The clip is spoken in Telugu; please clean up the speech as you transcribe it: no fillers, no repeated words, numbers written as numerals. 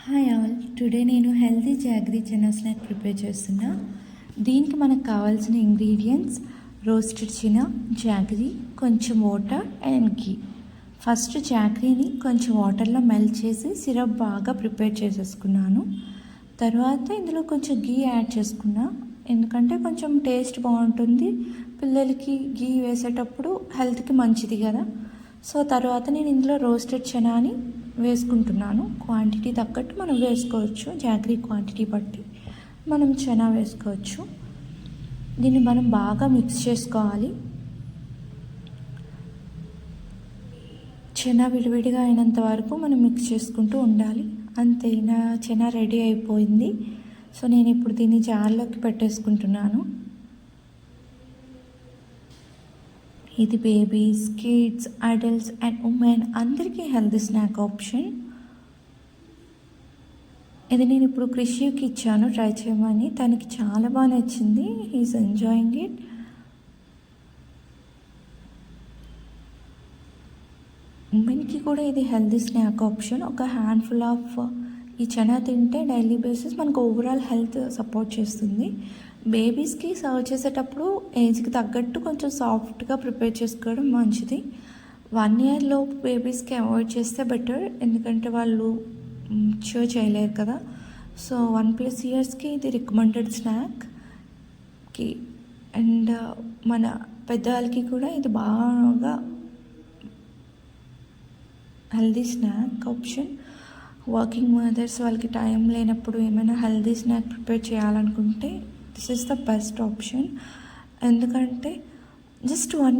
హాయ్ ఆల్, టుడే నేను healthy jaggery chana snack prepare చేస్తున్నా. దీనికి మనకు కావాల్సిన ఇంగ్రీడియంట్స్ రోస్టెడ్ చనా, జాగరీ, కొంచెం వాటర్ అండ్ ఘీ. ఫస్ట్ జాగరీని కొంచెం వాటర్లో మెల్ట్ చేసి సిరప్ బాగా ప్రిపేర్ చేసేసుకున్నాను. తర్వాత ఇందులో కొంచెం ఘీ యాడ్ చేసుకున్నా, ఎందుకంటే కొంచెం టేస్ట్ బాగుంటుంది. పిల్లలకి ఘీ వేసేటప్పుడు హెల్త్కి మంచిది కదా. సో తర్వాత నేను ఇందులో రోస్టెడ్ చనాని వేసుకుంటున్నాను. క్వాంటిటీ తగ్గట్టు మనం వేసుకోవచ్చు, జాగరీ క్వాంటిటీ బట్టి మనం చనా వేసుకోవచ్చు. దీన్ని మనం బాగా మిక్స్ చేసుకోవాలి. చనా విడివిడిగా అయినంత వరకు మనం మిక్స్ చేసుకుంటూ ఉండాలి. అంతే, నా చనా రెడీ అయిపోయింది. సో నేను ఇప్పుడు దీన్ని జార్లోకి పెట్టేసుకుంటున్నాను. ఇది babies, kids, adults and women అందరికీ హెల్తీ స్నాక్ ఆప్షన్. ఇది నేను ఇప్పుడు క్రిషికి ఇచ్చాను ట్రై చేయమని. తనకి చాలా బాగా నచ్చింది. He is enjoying it. ఉమెన్కి కూడా ఇది హెల్తీ స్నాక్ ఆప్షన్. ఒక హ్యాండ్ఫుల్ ఆఫ్ ఈ చనా తింటే డైలీ బేసిస్ మనకు ఓవరాల్ హెల్త్ సపోర్ట్ చేస్తుంది. బేబీస్కి సర్వ్ చేసేటప్పుడు ఏజ్కి తగ్గట్టు కొంచెం సాఫ్ట్గా ప్రిపేర్ చేసుకోవడం మంచిది. 1 year లోపు బేబీస్కి అవాయిడ్ చేస్తే బెటర్, ఎందుకంటే వాళ్ళు మ్యూర్ చేయలేరు కదా. సో 1+ yearsకి ఇది రికమెండెడ్ స్నాక్కి. అండ్ మన పెద్దవాళ్ళకి కూడా ఇది బాగా healthy snack option. Working mothers వాళ్ళకి టైం లేనప్పుడు ఏమైనా హెల్దీ స్నాక్ ప్రిపేర్ చేయాలనుకుంటే this is the best option. ఎందుకంటే జస్ట్ 1